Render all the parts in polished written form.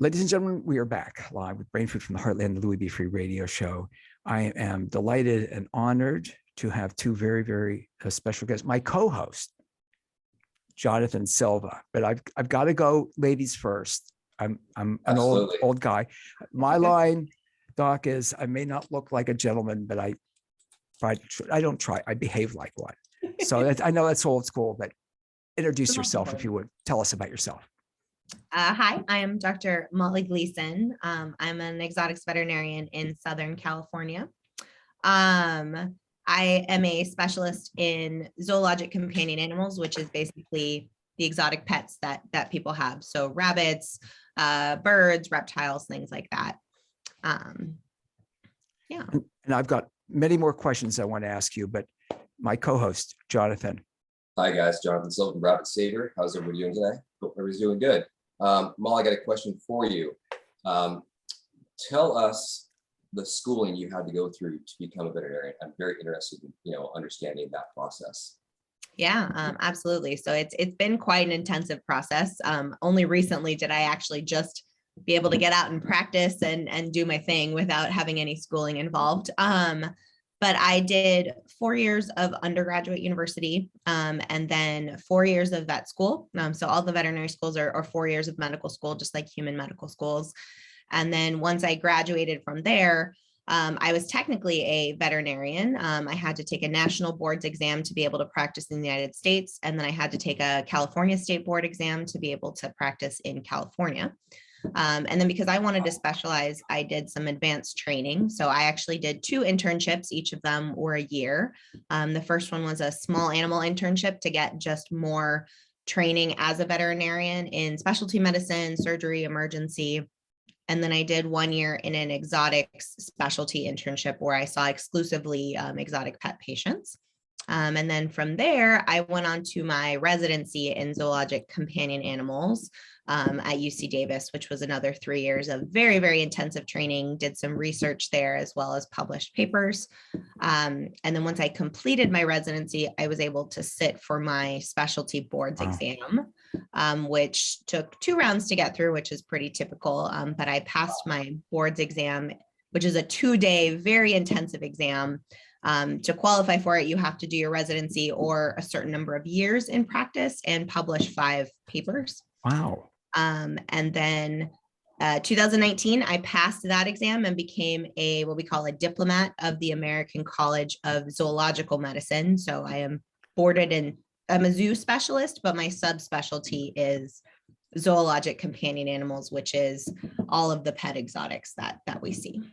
Ladies and gentlemen, we are back live with Brain Food from the Heartland, the Louis B. Free Radio Show. I am delighted and honored to have two very, very special guests. My co-host, Jonathan Silva, but I've got to go ladies first. I'm an old guy. My line, Doc, is I may not look like a gentleman, but I don't try. I behave like one. So I know that's old school, but introduce yourself if you would. Tell us about yourself. Hi, I am Dr. Molly Gleeson. I'm an exotics veterinarian in Southern California. I am a specialist in zoologic companion animals, which is basically the exotic pets that people have. So rabbits, birds, reptiles, things like that. Yeah. And I've got many more questions I want to ask you, but my co-host, Jonathan. Hi guys, Jonathan Silva from Rabbit Savior. How's everybody doing today? Hope everybody's doing good. Molly, I got a question for you. Tell us the schooling you had to go through to become a veterinarian. I'm very interested in, understanding that process. Yeah, absolutely. So it's been quite an intensive process. Only recently did I actually just be able to get out and practice and do my thing without having any schooling involved. But I did 4 years of undergraduate university and then 4 years of vet school. So all the veterinary schools are 4 years of medical school, just like human medical schools. And then once I graduated from there, I was technically a veterinarian. I had to take a national boards exam to be able to practice in the United States. And then I had to take a California state board exam to be able to practice in California. And then because I wanted to specialize, I did some advanced training. So I actually did 2 internships. Each of them were a year. The first one was a small animal internship to get just more training as a veterinarian in specialty medicine, surgery, emergency. And then I did 1 year in an exotics specialty internship where I saw exclusively exotic pet patients. And then from there, I went on to my residency in zoologic companion animals at UC Davis, which was another 3 years of very, very intensive training, did some research there as well as published papers. And then once I completed my residency, I was able to sit for my specialty boards exam, which took 2 rounds to get through, which is pretty typical. But I passed my boards exam, which is a 2-day, very intensive exam. To qualify for it, you have to do your residency or a certain number of years in practice and publish 5 papers. Wow. And then 2019, I passed that exam and became what we call a diplomat of the American College of Zoological Medicine. So I am boarded and I'm a zoo specialist, but my subspecialty is zoologic companion animals, which is all of the pet exotics that we see.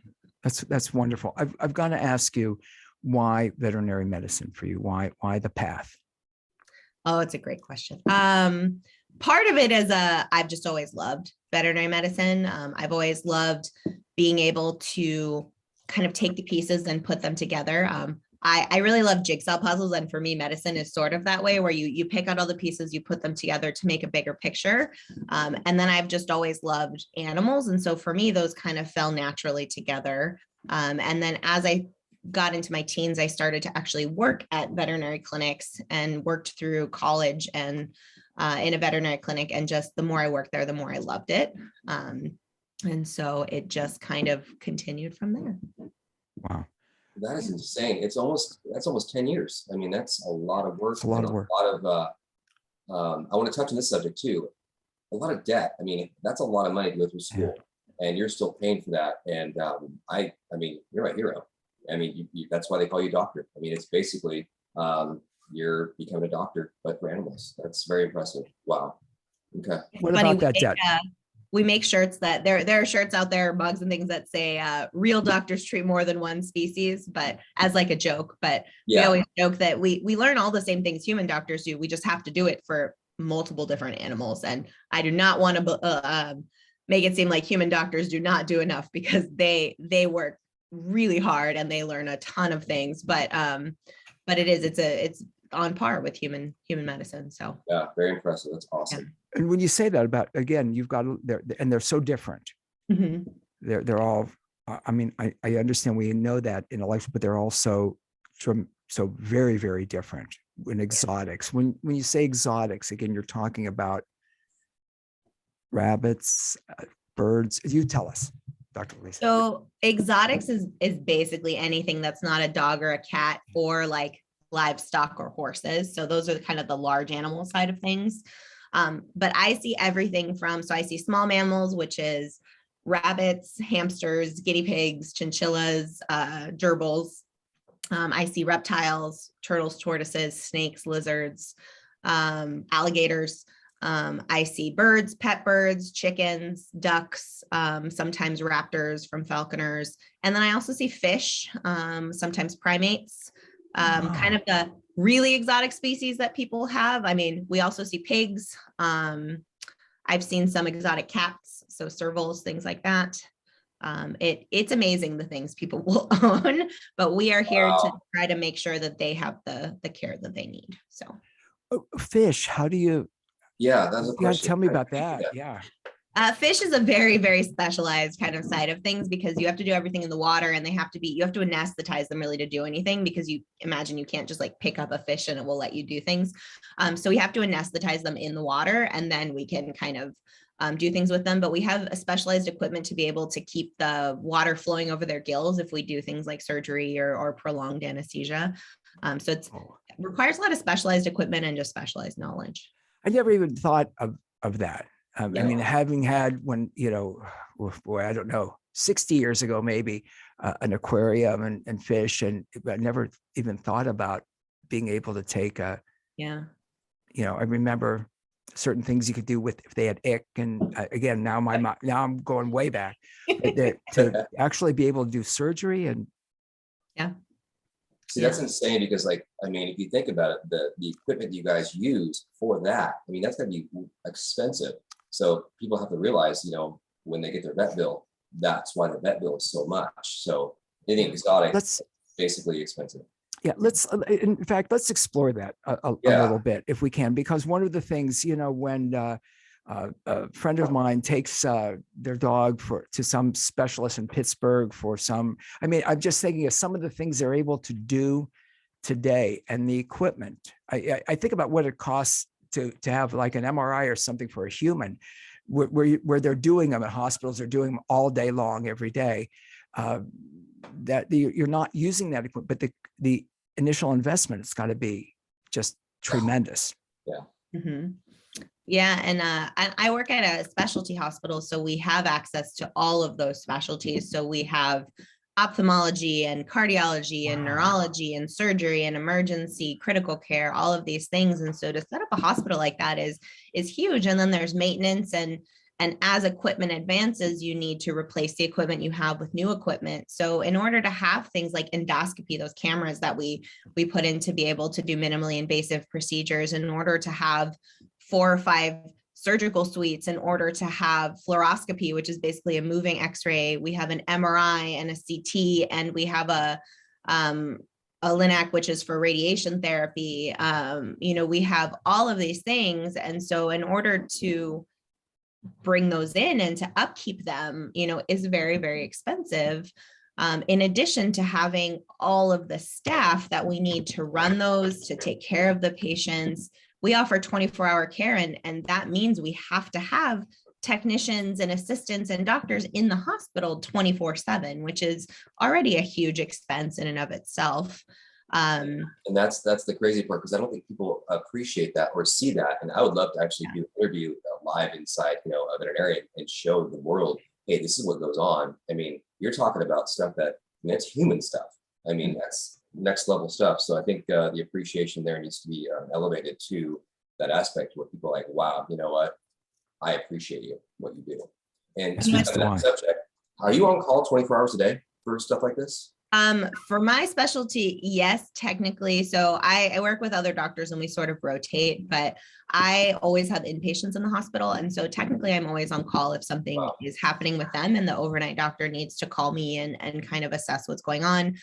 That's wonderful. I've got to ask you, why veterinary medicine for you? Why the path? Oh, it's a great question. Part of it is I've just always loved veterinary medicine. I've always loved being able to kind of take the pieces and put them together. I really love jigsaw puzzles. And for me, medicine is sort of that way where you pick out all the pieces, you put them together to make a bigger picture. And then I've just always loved animals. And so for me, those kind of fell naturally together. And then as I got into my teens, I started to actually work at veterinary clinics and worked through college and in a veterinary clinic. And just the more I worked there, the more I loved it. And so it just kind of continued from there. Wow. That is insane. That's almost 10 years. I mean, that's a lot of work. It's a lot of work. I want to touch on this subject too. A lot of debt. I mean, that's a lot of money to go through school, and you're still paying for that. And I mean, you're my hero. I mean, that's why they call you doctor. I mean, it's basically you're becoming a doctor, but for animals. That's very impressive. Wow. Okay. What about that debt? We make shirts that there are shirts out there, mugs and things that say real doctors treat more than one species, but as like a joke. But we always joke that we learn all the same things human doctors do. We just have to do it for multiple different animals. And I do not want to make it seem like human doctors do not do enough, because they work really hard and they learn a ton of things. But it's on par with human medicine. So yeah, very impressive. That's awesome. Yeah. And when you say that about, again, you've got, they're so different. Mm-hmm. They're all, I mean, I understand we know that in election, but they're also so very, very different in exotics. When you say exotics, again, you're talking about rabbits, birds? You tell us, Dr. Gleeson. So exotics is basically anything that's not a dog or a cat or like livestock or horses. So those are kind of the large animal side of things. But I see everything from, so I see small mammals, which is rabbits, hamsters, guinea pigs, chinchillas, gerbils. I see reptiles, turtles, tortoises, snakes, lizards, alligators. I see birds, pet birds, chickens, ducks, sometimes raptors from falconers. And then I also see fish, sometimes primates, kind of the really exotic species that people have. I mean, we also see pigs. I've seen some exotic cats, so servals, things like that. It's amazing the things people will own, but we are here to try to make sure that they have the care that they need. So Fish, how do you, Yeah, that's a you gotta question. tell me about that. Yeah. fish is a very, very specialized kind of side of things because you have to do everything in the water and you have to anesthetize them really to do anything, because you imagine you can't just like pick up a fish and it will let you do things. So we have to anesthetize them in the water and then we can kind of do things with them, but we have a specialized equipment to be able to keep the water flowing over their gills if we do things like surgery or prolonged anesthesia. So it requires a lot of specialized equipment and just specialized knowledge. I never even thought of that. I Yeah. mean, having had when, boy, I don't know, 60 years ago, maybe an aquarium and fish, and I never even thought about being able to take I remember certain things you could do with if they had ick. And again, now I'm going way back, but to actually be able to do surgery and. See, that's insane because, like, I mean, if you think about it, the equipment you guys use for that, I mean, that's going to be expensive. So people have to realize, when they get their vet bill, that's why the vet bill is so much. So anything exotic is basically expensive. Yeah, in fact, let's explore that a little bit if we can, because one of the things, when a friend of mine takes their dog to some specialist in Pittsburgh I'm just thinking of some of the things they're able to do today and the equipment. I think about what it costs to have like an MRI or something for a human, where they're doing them at hospitals, they're doing them all day long, every day. That you're not using that equipment, but the initial investment, it's got to be just tremendous. Yeah. Mm-hmm. Yeah. And I work at a specialty hospital, so we have access to all of those specialties. So we have ophthalmology and cardiology and neurology and surgery and emergency critical care, all of these things. And so to set up a hospital like that is huge. And then there's maintenance, and as equipment advances, you need to replace the equipment you have with new equipment. So in order to have things like endoscopy, those cameras that we put in to be able to do minimally invasive procedures, in order to have 4 or 5 surgical suites, in order to have fluoroscopy, which is basically a moving x-ray, we have an MRI and a CT, and we have a LINAC, which is for radiation therapy. We have all of these things. And so in order to bring those in and to upkeep them, is very, very expensive. In addition to having all of the staff that we need to run those, to take care of the patients, we offer 24-hour care. And that means we have to have technicians and assistants and doctors in the hospital 24/7, which is already a huge expense in and of itself. And that's the crazy part, because I don't think people appreciate that or see that. And I would love to actually do an interview live inside, a veterinarian, and show the world, hey, this is what goes on. I mean, you're talking about stuff that's human stuff. I mean, that's next level stuff. So I think the appreciation there needs to be elevated to that aspect where people are like, wow, you know what? I appreciate what you do. And speaking of that subject, are you on call 24 hours a day for stuff like this? For my specialty, yes, technically. So I work with other doctors and we sort of rotate, but I always have inpatients in the hospital. And so technically I'm always on call if something is happening with them and the overnight doctor needs to call me and kind of assess what's going on.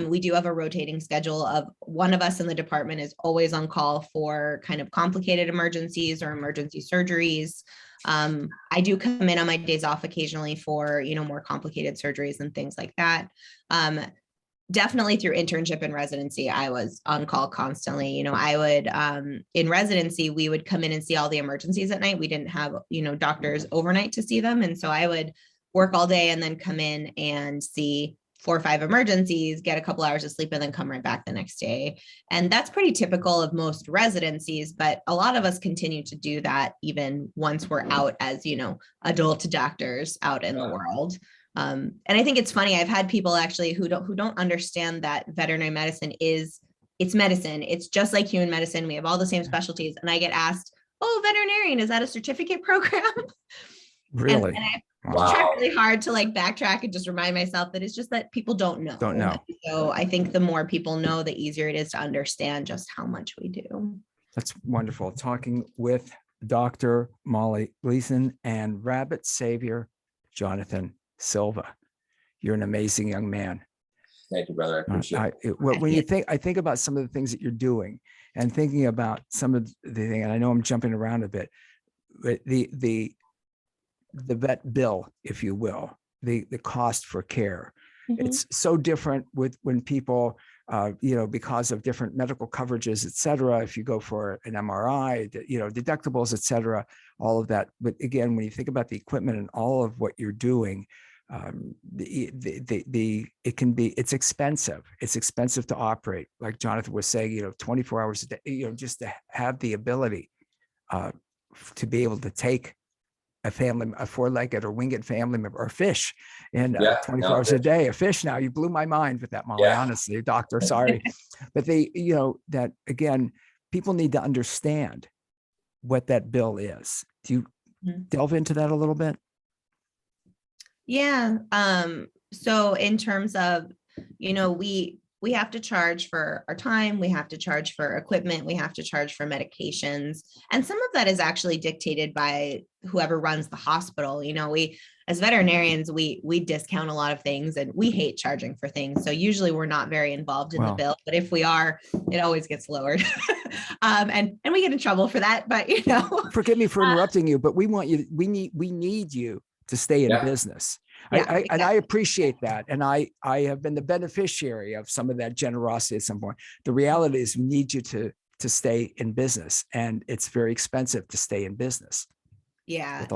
We do have a rotating schedule of one of us in the department is always on call for kind of complicated emergencies or emergency surgeries. I do come in on my days off occasionally for, more complicated surgeries and things like that. Definitely through internship and residency, I was on call constantly. I would, in residency, we would come in and see all the emergencies at night. We didn't have, doctors overnight to see them. And so I would work all day and then come in and see 4 or 5 emergencies, get a couple hours of sleep, and then come right back the next day. And that's pretty typical of most residencies, but a lot of us continue to do that even once we're out as, adult doctors out in the world. And I think it's funny. I've had people actually who don't understand that veterinary medicine it's medicine. It's just like human medicine. We have all the same specialties. And I get asked, "Oh, veterinarian, is that a certificate program?" Really? And I Wow. try really hard to backtrack and just remind myself that it's just that people don't know. So I think the more people know, the easier it is to understand just how much we do. That's wonderful. Talking with Dr. Molly Gleeson and rabbit savior, Jonathan Silva. You're an amazing young man. Thank you, brother. I appreciate it. When I think about some of the things that you're doing and thinking about some of the thing, and I know I'm jumping around a bit, but the vet bill, if you will, the cost for care, it's so different with when people, because of different medical coverages, et cetera. If you go for an MRI, deductibles, et cetera, all of that. But again, when you think about the equipment and all of what you're doing, it's expensive. It's expensive to operate. Like Jonathan was saying, 24 hours a day, just to have the ability to be able to take a 4-legged or winged family member or fish and 24 hours a day, a fish. Now you blew my mind with that, Molly, honestly, doctor, sorry. But that again, people need to understand what that bill is. Do you delve into that a little bit? Yeah. So in terms of, we have to charge for our time, we have to charge for equipment, we have to charge for medications. And some of that is actually dictated by whoever runs the hospital. We, as veterinarians, we discount a lot of things and we hate charging for things. So usually we're not very involved in the bill, but if we are, it always gets lowered. And we get in trouble for that, but Forgive me for interrupting you, but we need you to stay in business. Exactly. And I appreciate that. And I have been the beneficiary of some of that generosity at some point. The reality is we need you to stay in business, and it's very expensive to stay in business. Yeah.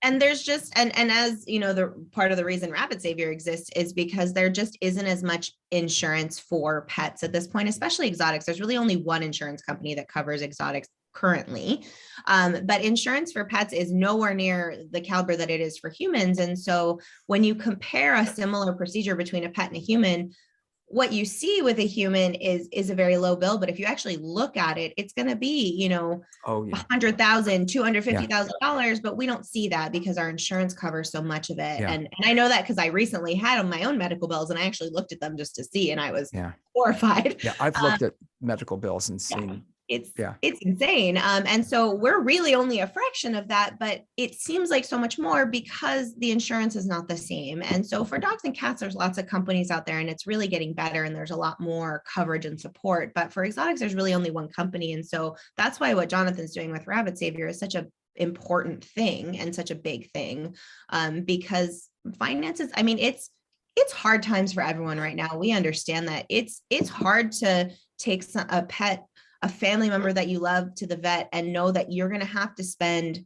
And there's just, and as the part of the reason Rabbit Savior exists is because there just isn't as much insurance for pets at this point, especially exotics. There's really only one insurance company that covers exotics currently. But insurance for pets is nowhere near the caliber that it is for humans. And so when you compare a similar procedure between a pet and a human, what you see with a human is a very low bill. But if you actually look at it, it's going to be, $100,000, $250,000, but we don't see that because our insurance covers so much of it. Yeah. And I know that because I recently had my own medical bills and I actually looked at them just to see, and I was horrified. Yeah. I've looked at medical bills and seen. It's insane. And so we're really only a fraction of that, but it seems like so much more because the insurance is not the same. And so for dogs and cats, there's lots of companies out there and it's really getting better and there's a lot more coverage and support. But for exotics, there's really only one company. And so that's why what Jonathan's doing with Rabbit Savior is such an important thing and such a big thing, because finances, it's hard times for everyone right now. We understand that it's hard to take a pet, a family member that you love, to the vet and know that you're going to have to spend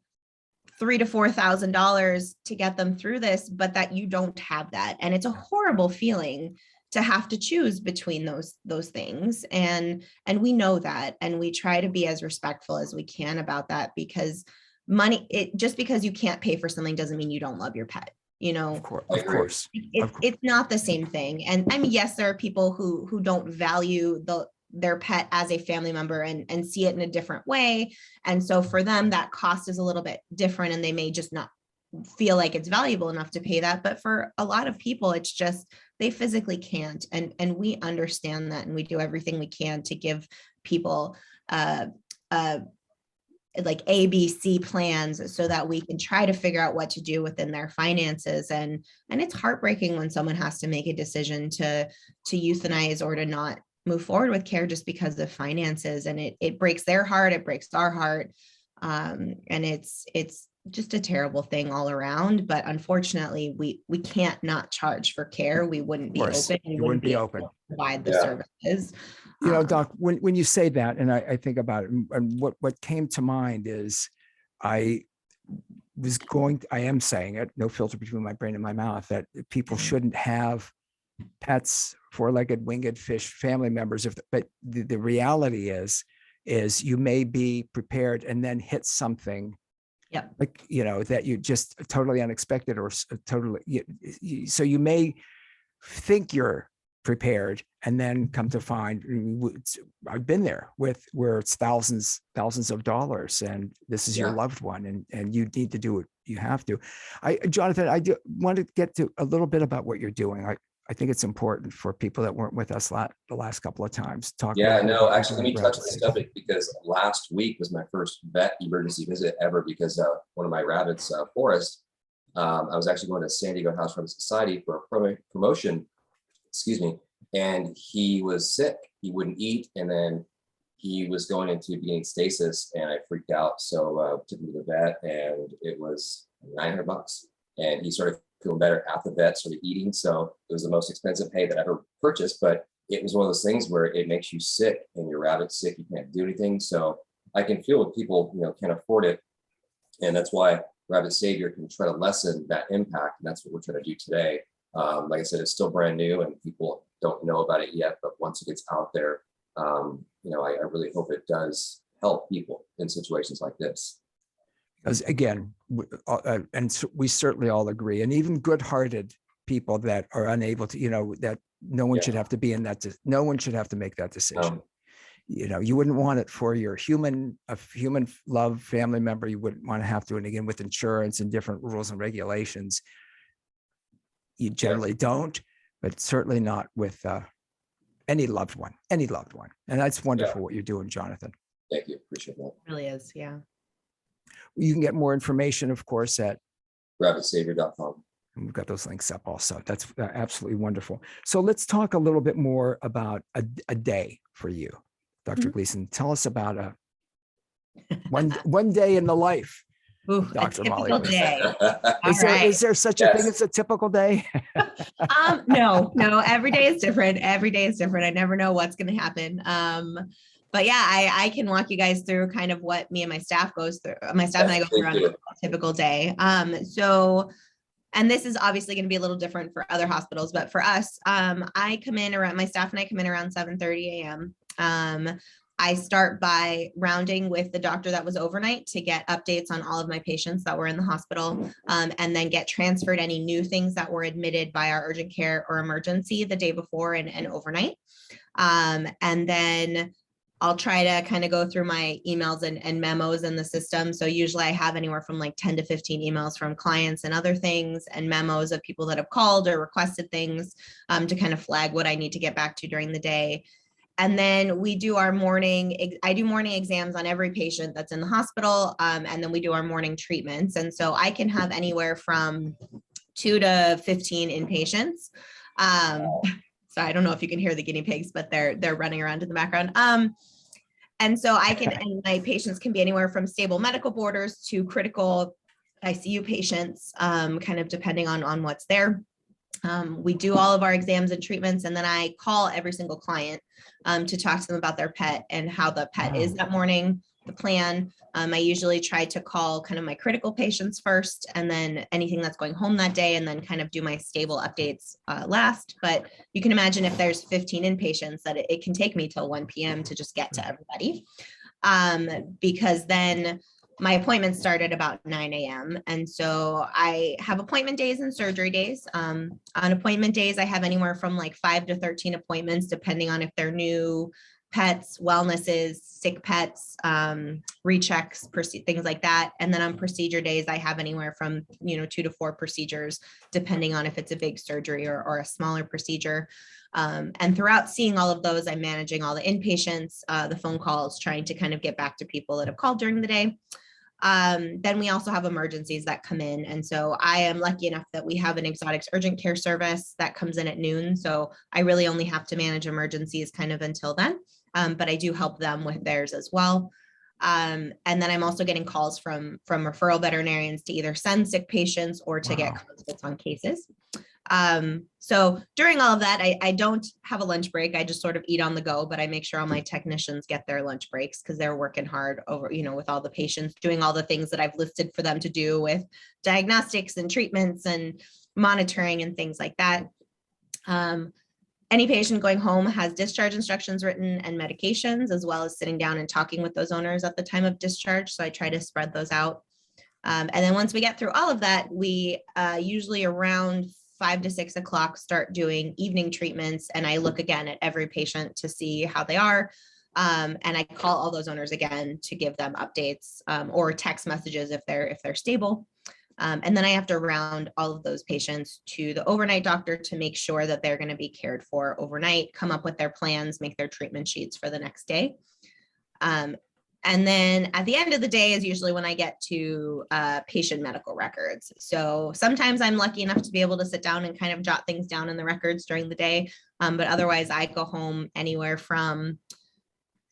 $3,000 to $4,000 to get them through this, but that you don't have that. And it's a horrible feeling to have to choose between those things. And we know that, and we try to be as respectful as we can about that, because just because you can't pay for something doesn't mean you don't love your pet. Of course. It's not the same thing. And yes, there are people who don't value their pet as a family member and see it in a different way. And so for them, that cost is a little bit different and they may just not feel like it's valuable enough to pay that. But for a lot of people, it's just, they physically can't. And we understand that. And we do everything we can to give people like ABC plans so that we can try to figure out what to do within their finances. And it's heartbreaking when someone has to make a decision to euthanize or to not move forward with care just because of finances. And it breaks their heart, it breaks our heart. And it's just a terrible thing all around. But unfortunately, we can't not charge for care. We wouldn't be course, open. We you wouldn't be able open. to provide the Yeah. services. You know, Um, Doc, when you say that, and I think about it, and what came to mind is I I am saying it, no filter between my brain and my mouth, that people shouldn't have pets, four-legged, winged fish, family members. But the reality is you may be prepared and then hit something Yep. like, that you just totally unexpected or totally, so you may think you're prepared and then come to find, I've been there where it's thousands of dollars, and this is your Yeah. loved one, and you need to do it. You have to. Jonathan, I do want to get to a little bit about what you're doing. I think it's important for people that weren't with us the last couple of times. Talk. Yeah, about no, what you're actually, let doing me at touch on Rapid this Safety. subject because last week was my first vet emergency visit ever because one of my rabbits, Forrest, I was actually going to San Diego House Rabbit Society for a promotion, excuse me, and he was sick. He wouldn't eat, and then he was going into beginning stasis, and I freaked out. So took him to the vet, and it was $900, and he started feeling better at the vet, started eating. So it was the most expensive hay that I ever purchased, but it was one of those things where it makes you sick, and your rabbit's sick, you can't do anything. So I can feel when people, can't afford it, and that's why Rabbit Savior can try to lessen that impact, and that's what we're trying to do today. Like I said, it's still brand new, and people don't know about it yet. But once it gets out there, I really hope it does help people in situations like this. Because again, we certainly all agree, and even good-hearted people that are unable to, that no one Yeah. should have to be in that. No one should have to make that decision. No. You wouldn't want it for your human love family member. You wouldn't want to have to. And again, with insurance and different rules and regulations, you generally don't, but certainly not with any loved one. And that's wonderful what you're doing, Jonathan. Thank you. Appreciate that. It really is. Yeah. You can get more information, of course, at rabbitsavior.com. and we've got those links up also. That's absolutely wonderful. So let's talk a little bit more about a day for you, Dr. Gleeson. Tell us about one day in the life. Ooh, Dr. a typical Molly. day. Is there such a thing Yes. as a typical day? No, every day is different. Every day is different. I never know what's going to happen. But yeah, I can walk you guys through kind of what me and my staff goes through. My staff and I go through on a typical day. And this is obviously going to be a little different for other hospitals, but for us, my staff and I come in around 7:30 a.m. I start by rounding with the doctor that was overnight to get updates on all of my patients that were in the hospital, and then get transferred any new things that were admitted by our urgent care or emergency the day before and overnight. And then I'll try to kind of go through my emails and memos in the system. So usually I have anywhere from like 10 to 15 emails from clients and other things, and memos of people that have called or requested things, to kind of flag what I need to get back to during the day. And then we do I do morning exams on every patient that's in the hospital. And then we do our morning treatments. And so I can have anywhere from 2 to 15 inpatients. So I don't know if you can hear the guinea pigs, but they're running around in the background. And so and my patients can be anywhere from stable medical boarders to critical ICU patients, kind of depending on what's there. We do all of our exams and treatments, and then I call every single client to talk to them about their pet and how the pet is that morning, the plan. I usually try to call kind of my critical patients first, and then anything that's going home that day, and then kind of do my stable updates last. But you can imagine if there's 15 inpatients that it can take me till 1 p.m. to just get to everybody, because then my appointments start at about 9 a.m. And so I have appointment days and surgery days. On appointment days, I have anywhere from like 5 to 13 appointments, depending on if they're new pets, wellnesses, sick pets, rechecks, things like that. And then on procedure days, I have anywhere from 2 to 4 procedures, depending on if it's a big surgery or a smaller procedure. And throughout seeing all of those, I'm managing all the inpatients, the phone calls, trying to kind of get back to people that have called during the day. Then we also have emergencies that come in. And so I am lucky enough that we have an exotics urgent care service that comes in at noon. So I really only have to manage emergencies kind of until then. But I do help them with theirs as well. And then I'm also getting calls from referral veterinarians to either send sick patients or to get Wow. consults on cases. So during all of that, I don't have a lunch break. I just sort of eat on the go, but I make sure all my technicians get their lunch breaks because they're working hard over, with all the patients, doing all the things that I've listed for them to do with diagnostics and treatments and monitoring and things like that. Any patient going home has discharge instructions written and medications, as well as sitting down and talking with those owners at the time of discharge. So I try to spread those out. And then once we get through all of that, we usually around 5 to 6 o'clock start doing evening treatments. And I look again at every patient to see how they are. And I call all those owners again to give them updates or text messages if they're stable. And then I have to round all of those patients to the overnight doctor to make sure that they're going to be cared for overnight, come up with their plans, make their treatment sheets for the next day. And then at the end of the day is usually when I get to patient medical records. So sometimes I'm lucky enough to be able to sit down and kind of jot things down in the records during the day. But otherwise I go home anywhere from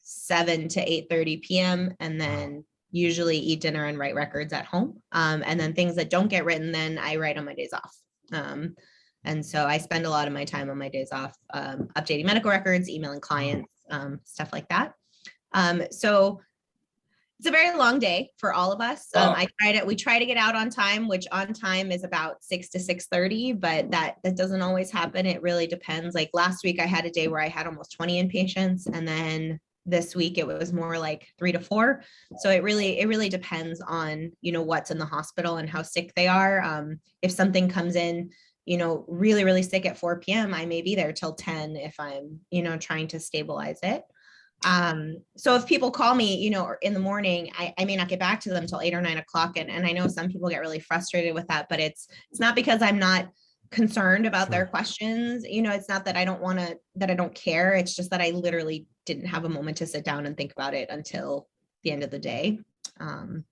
7 to 8:30 p.m. and then usually eat dinner and write records at home. And then things that don't get written, then I write on my days off. And so I spend a lot of my time on my days off updating medical records, emailing clients, stuff like that. So it's a very long day for all of us. We try to get out on time, which on time is about 6 to 6:30, but that doesn't always happen. It really depends. Like last week I had a day where I had almost 20 inpatients, and then this week it was more like 3 to 4. So it really depends on, what's in the hospital and how sick they are. If something comes in, really, really sick at 4 p.m., I may be there till 10 if I'm, trying to stabilize it. So if people call me, in the morning, I may not get back to them till 8 or 9 o'clock. And I know some people get really frustrated with that, but it's not because I'm not concerned about their questions. It's not that I don't care. It's just that I literally didn't have a moment to sit down and think about it until the end of the day. And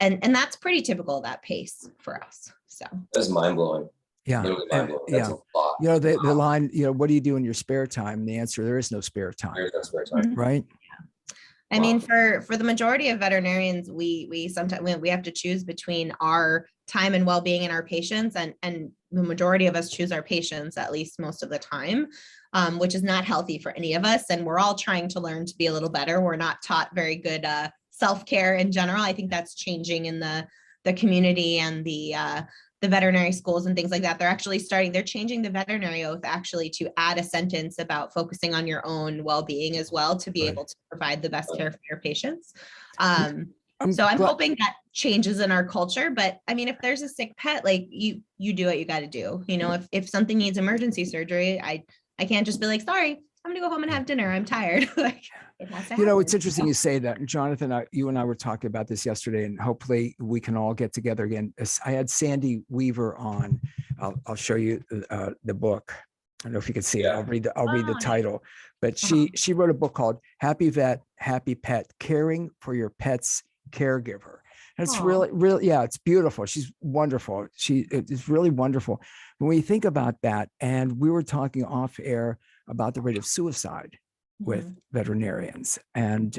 that's pretty typical of that pace for us. So That's mind blowing. Yeah. Literally mind blowing. That's a lot. The line, what do you do in your spare time? And the answer, there is no spare time. There's no spare time. Right. I mean, for the majority of veterinarians, we sometimes we have to choose between our time and well-being in our patients, and the majority of us choose our patients at least most of the time, which is not healthy for any of us. And we're all trying to learn to be a little better. We're not taught very good self-care in general. I think that's changing in the community and the veterinary schools and things like that. They're changing the veterinary oath actually to add a sentence about focusing on your own well-being as well, to be able to provide the best care for your patients. I'm hoping that changes in our culture, but I mean, if there's a sick pet, like you do what you got to do. If something needs emergency surgery, I can't just be like, sorry, I'm gonna go home and have dinner. I'm tired. Like, it has to happen. It's interesting you say that. And Jonathan, you and I were talking about this yesterday, and hopefully we can all get together again. I had Sandy Weaver on. I'll show you the book. I don't know if you can see it. I'll read the title. But she wrote a book called Happy Vet, Happy Pet: Caring for Your Pet's Caregiver. And it's really, it's beautiful. She's wonderful. It's really wonderful. When you think about that, and we were talking off air about the rate of suicide with veterinarians and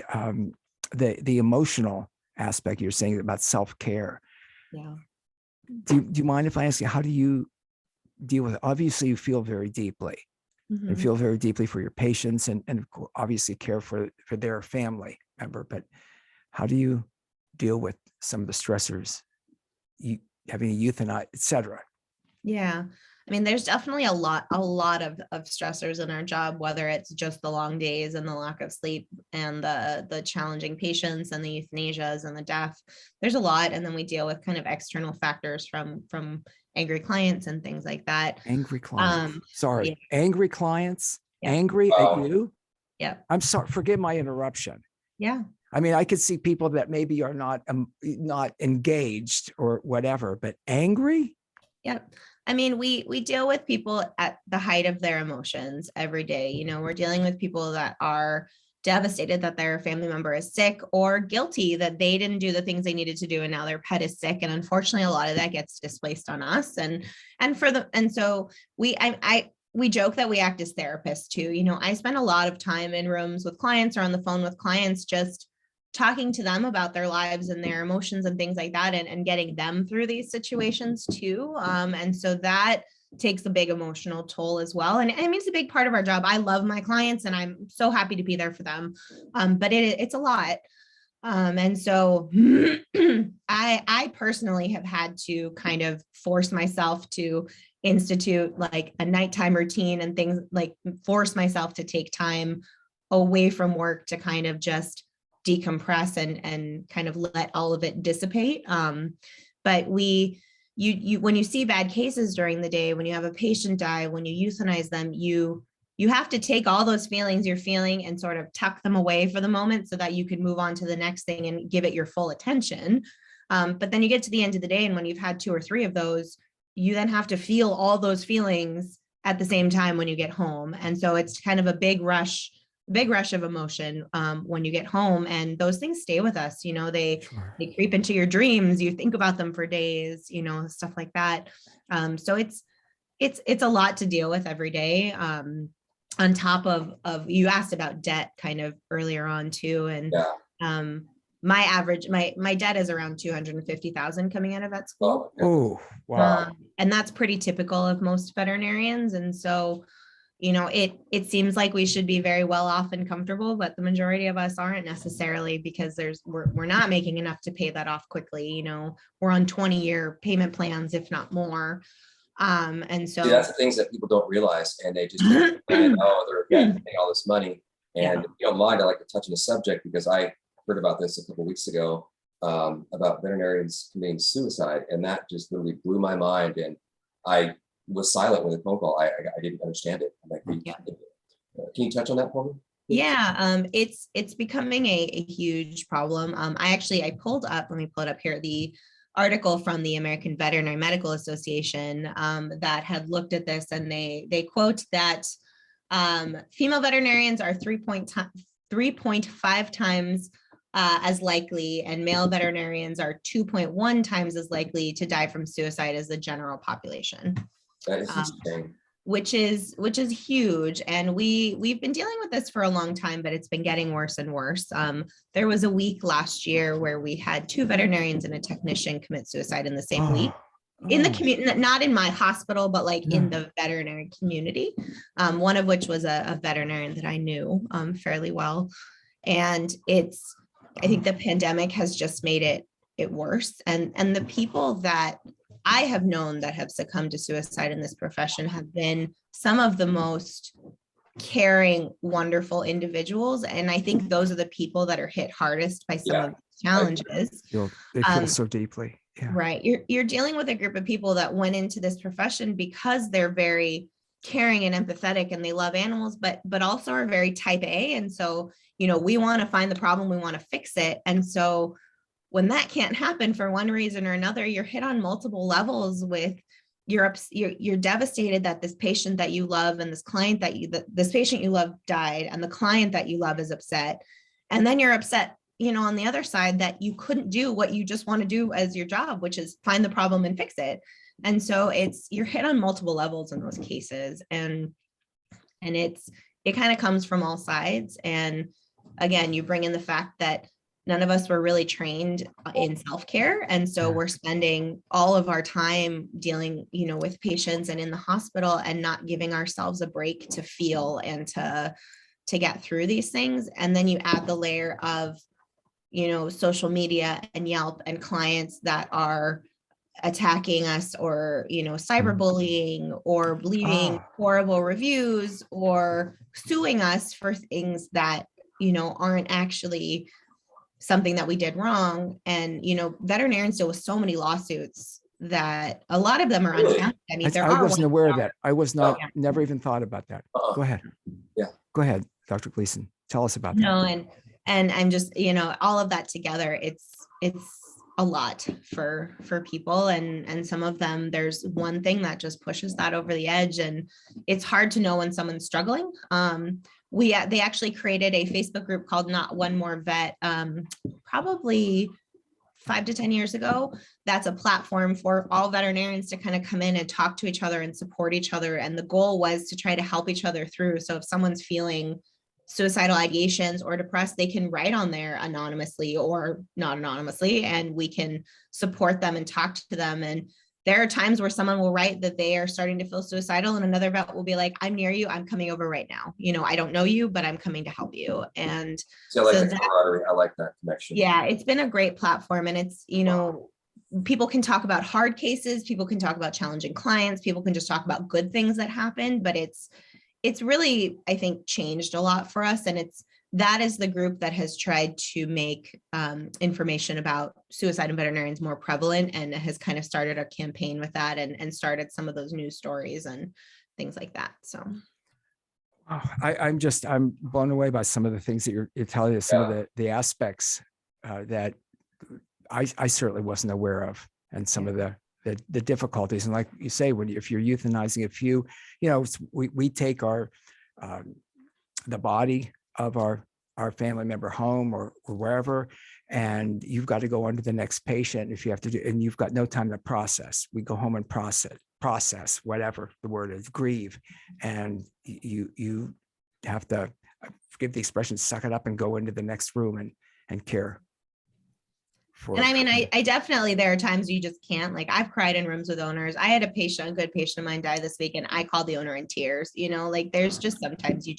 the emotional aspect you're saying about self-care. Yeah. Do you mind if I ask you, how do you deal with it? Obviously, you feel very deeply and feel very deeply for your patients and obviously care for their family member. But how do you deal with some of the stressors, having a euthanize, et cetera? Yeah. I mean, there's definitely a lot of stressors in our job, whether it's just the long days and the lack of sleep and the challenging patients and the euthanasias and the death. There's a lot. And then we deal with kind of external factors from angry clients and things like that. Angry clients. Sorry. Yeah. Angry clients. Yeah. Angry at you. Yeah. I'm sorry. Forgive my interruption. Yeah. I mean, I could see people that maybe are not engaged or whatever, but angry. Yeah. I mean, we deal with people at the height of their emotions every day. We're dealing with people that are devastated that their family member is sick, or guilty that they didn't do the things they needed to do and now their pet is sick. And unfortunately, a lot of that gets displaced on us. And so we joke that we act as therapists too. I spend a lot of time in rooms with clients or on the phone with clients, just talking to them about their lives and their emotions and things like that, and getting them through these situations too. And so that takes a big emotional toll as well. And I mean, it's a big part of our job. I love my clients and I'm so happy to be there for them. But it's a lot. And so I personally have had to kind of force myself to institute like a nighttime routine and things, like force myself to take time away from work to kind of just decompress and kind of let all of it dissipate. But you when you see bad cases during the day, when you have a patient die, when you euthanize them, you have to take all those feelings you're feeling and sort of tuck them away for the moment so that you can move on to the next thing and give it your full attention. But then you get to the end of the day, and when you've had 2 or 3 of those, you then have to feel all those feelings at the same time when you get home. And so it's kind of a big rush of emotion when you get home, and those things stay with us. You know, they creep into your dreams. You think about them for days, you know, stuff like that. So it's a lot to deal with every day. On top of you asked about debt kind of earlier on too. And my average, my debt is around 250,000 coming out of vet school. Oh, wow. And that's pretty typical of most veterinarians. And so, you know, it seems like we should be very well off and comfortable, but the majority of us aren't necessarily, because we're not making enough to pay that off quickly. You know, we're on 20-year payment plans, if not more. And so that's the things that people don't realize, and they just think, oh, they're getting all this money. And if you don't mind, I'd like to touch on the subject, because I heard about this a couple of weeks ago, about veterinarians committing suicide, and that just literally blew my mind. And I was silent with the phone call. I didn't understand it. I'm like, can you touch on that for me? Yeah, it's becoming a huge problem. I pulled up, let me pull it up here, the article from the American Veterinary Medical Association that had looked at this, and they quote that female veterinarians are 3.5 times as likely, and male veterinarians are 2.1 times as likely to die from suicide as the general population. That is insane. Which is huge. And we've been dealing with this for a long time, but it's been getting worse and worse. There was a week last year where we had 2 veterinarians and a technician commit suicide in the same week. In the community, not in my hospital, but like in the veterinary community, one of which was a veterinarian that I knew fairly well. And I think the pandemic has just made it worse. And the people that I have known that have succumbed to suicide in this profession have been some of the most caring, wonderful individuals. And I think those are the people that are hit hardest by some of these challenges. They feel so deeply. Yeah. Right. You're dealing with a group of people that went into this profession because they're very caring and empathetic, and they love animals, but also are very type A. And so, you know, we want to find the problem, we want to fix it. And so when that can't happen for one reason or another, you're hit on multiple levels with you're devastated that this patient that you love and this client this patient you love died, and the client that you love is upset. And then you're upset, you know, on the other side that you couldn't do what you just want to do as your job, which is find the problem and fix it. And so you're hit on multiple levels in those cases. And it kind of comes from all sides. And again, you bring in the fact that none of us were really trained in self-care. And so we're spending all of our time dealing, you know, with patients and in the hospital, and not giving ourselves a break to feel and to get through these things. And then you add the layer of, you know, social media and Yelp and clients that are attacking us, or, you know, cyberbullying, or leaving horrible reviews, or suing us for things that, you know, aren't actually something that we did wrong. And, you know, veterinarians deal with so many lawsuits that a lot of them are unfounded. I mean, I wasn't aware of that. I was not, never even thought about that. Go ahead. Yeah. Go ahead, Dr. Gleeson. Tell us about that. No, and I'm just, you know, all of that together, it's a lot for people, and some of them, there's one thing that just pushes that over the edge, and it's hard to know when someone's struggling. They actually created a Facebook group called Not One More Vet, probably 5 to 10 years ago. That's a platform for all veterinarians to kind of come in and talk to each other and support each other. And the goal was to try to help each other through. So if someone's feeling suicidal ideations or depressed, they can write on there anonymously or not anonymously, and we can support them and talk to them. And there are times where someone will write that they are starting to feel suicidal, and another vet will be like, I'm near you, I'm coming over right now. I don't know you, but I'm coming to help you. And So I like so the camaraderie. I like that connection. yeah, it's been a great platform. And it's, people can talk about hard cases, people can talk about challenging clients, people can just talk about good things that happen, but it's really, I think, changed a lot for us. And that is the group that has tried to make information about suicide in veterinarians more prevalent, and has kind of started a campaign with that, and started some of those news stories and things like that. So I'm blown away by some of the things that you're telling us, some of the aspects that I certainly wasn't aware of, and some of the difficulties. And like you say, if you're euthanizing a few, we take the body of our family member home or wherever, and you've got to go on to the next patient if you have to do, and you've got no time to process. We go home and process whatever the word is, grieve, and you have to, forgive the expression, suck it up and go into the next room and care. And I mean, I definitely, there are times you just can't. Like, I've cried in rooms with owners. I had a good patient of mine die this week, and I called the owner in tears. Like, there's just sometimes you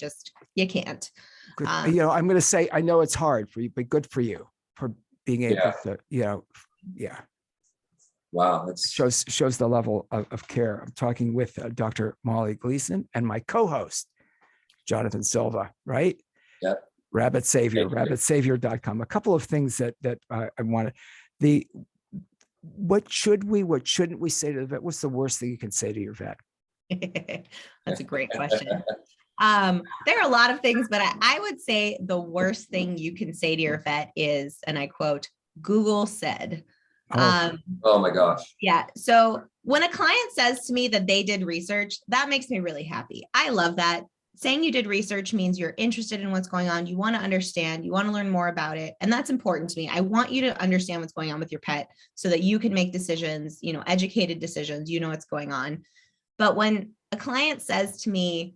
can't. Good. I'm going to say, I know it's hard for you, but good for you for being able to, yeah. Wow, that's shows the level of care. I'm talking with Dr. Molly Gleeson and my co-host, Jonathan Silva, right? Yep. Rabbit Savior, rabbitsavior.com. A couple of things that I wanted. What shouldn't we say to the vet? What's the worst thing you can say to your vet? That's a great question. There are a lot of things, but I would say the worst thing you can say to your vet is, and I quote, Google said. Oh my gosh. Yeah. So when a client says to me that they did research, that makes me really happy. I love that. Saying you did research means you're interested in what's going on. You want to understand, you want to learn more about it. And that's important to me. I want you to understand what's going on with your pet so that you can make decisions, educated decisions, what's going on. But when a client says to me,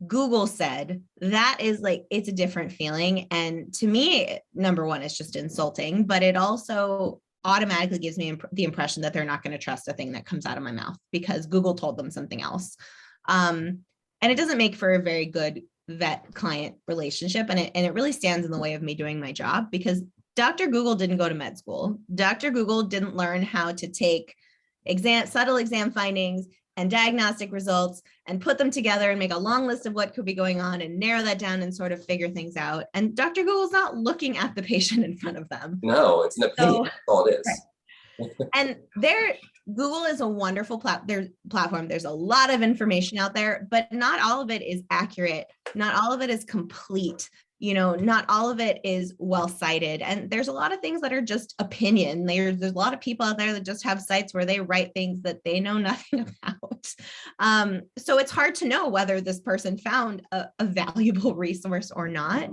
Google said, that is like, it's a different feeling. And to me, number one, it's just insulting, but it also automatically gives me the impression that they're not going to trust a thing that comes out of my mouth because Google told them something else. And it doesn't make for a very good vet client relationship. And it really stands in the way of me doing my job, because Dr. Google didn't go to med school. Dr. Google didn't learn how to take subtle exam findings and diagnostic results and put them together and make a long list of what could be going on and narrow that down and sort of figure things out. And Dr. Google's not looking at the patient in front of them. No, it's an opinion. That's all it is. Right. And Google is a wonderful platform. There's a lot of information out there, but not all of it is accurate. Not all of it is complete. Not all of it is well cited. And there's a lot of things that are just opinion. There's a lot of people out there that just have sites where they write things that they know nothing about. So it's hard to know whether this person found a valuable resource or not.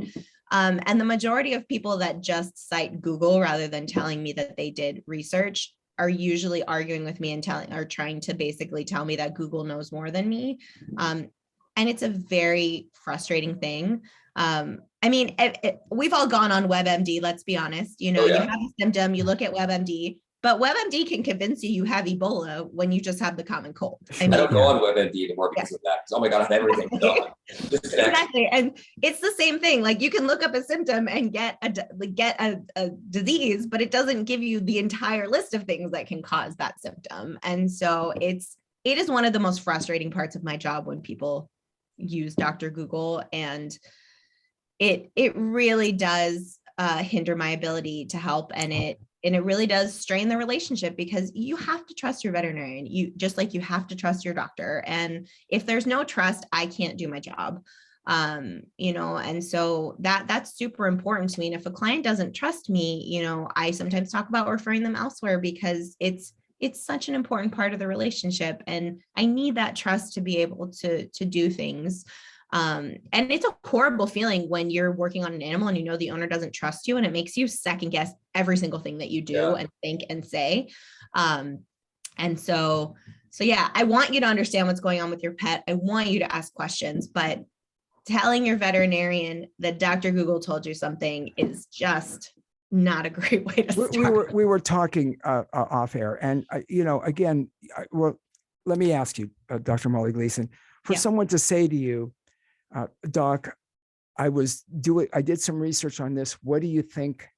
And the majority of people that just cite Google rather than telling me that they did research are usually arguing with me and trying to basically tell me that Google knows more than me. And it's a very frustrating thing. I mean, we've all gone on WebMD, let's be honest. You have a symptom, you look at WebMD, but WebMD can convince you have Ebola when you just have the common cold. I don't go on WebMD anymore because of that. Oh my God, I have everything done. Exactly. And it's the same thing. Like, you can look up a symptom and get a disease, but it doesn't give you the entire list of things that can cause that symptom. And so it is one of the most frustrating parts of my job when people use Dr. Google, and it really does hinder my ability to help, and it really does strain the relationship, because you have to trust your veterinarian, just like you have to trust your doctor. And if there's no trust, I can't do my job. And so that's super important to me. And if a client doesn't trust me, I sometimes talk about referring them elsewhere, because it's such an important part of the relationship, and I need that trust to be able to do things. And it's a horrible feeling when you're working on an animal and the owner doesn't trust you, and it makes you second guess every single thing that you do and think and say. And so yeah, I want you to understand what's going on with your pet. I want you to ask questions, but telling your veterinarian that Dr. Google told you something is just not a great way to start. We were talking off air, and again, well, let me ask you, Dr. Molly Gleeson, for someone to say to you, Doc, I did some research on this. What do you think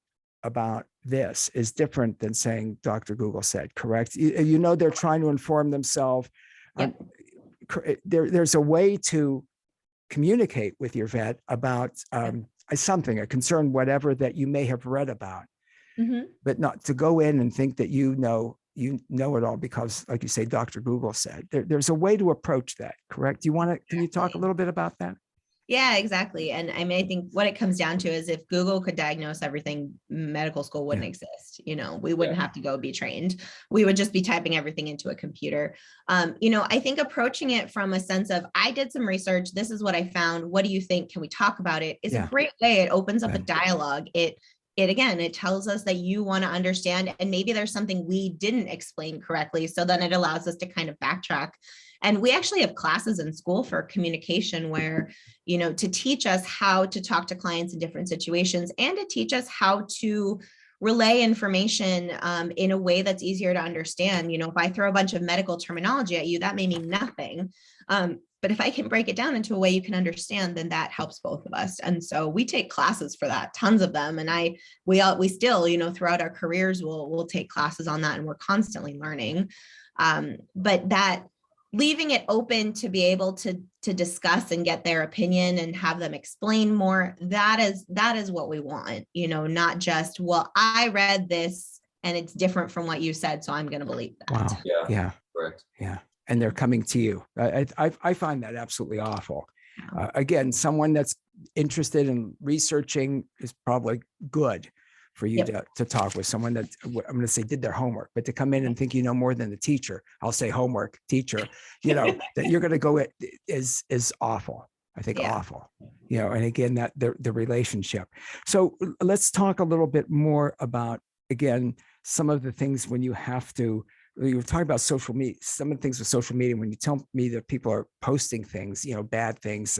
about this? Is different than saying Dr. Google said, correct? They're trying to inform themselves. Yep. There's a way to communicate with your vet about something, a concern, whatever that you may have read about, but not to go in and think that you know it all because, like you say, Dr. Google said. There's a way to approach that, correct? Can you talk a little bit about that? Yeah, exactly. And I mean, I think what it comes down to is if Google could diagnose everything, medical school wouldn't exist. We wouldn't have to go be trained. We would just be typing everything into a computer. I think approaching it from a sense of, I did some research. This is what I found. What do you think? Can we talk about it? Is a great way. It opens up a dialogue. It tells us that you want to understand, and maybe there's something we didn't explain correctly. So then it allows us to kind of backtrack. And we actually have classes in school for communication where, to teach us how to talk to clients in different situations and to teach us how to relay information in a way that's easier to understand. If I throw a bunch of medical terminology at you, that may mean nothing. But if I can break it down into a way you can understand, then that helps both of us. And so we take classes for that, tons of them. And we still, throughout our careers, we'll take classes on that, and we're constantly learning. But that leaving it open to be able to discuss and get their opinion and have them explain more, that is what we want, not just, well, I read this and it's different from what you said, so I'm going to believe that. Wow. Yeah. Correct. Yeah. And they're coming to you. I find that absolutely awful. Again, someone that's interested in researching is probably good for you to talk with someone that, I'm going to say, did their homework, but to come in and think you know more than the teacher, I'll say homework teacher, that you're going to go at is awful. I think awful, and again, that the relationship. So let's talk a little bit more about, again, some of the things when you have to, you were talking about social media, some of the things with social media, when you tell me that people are posting things, bad things,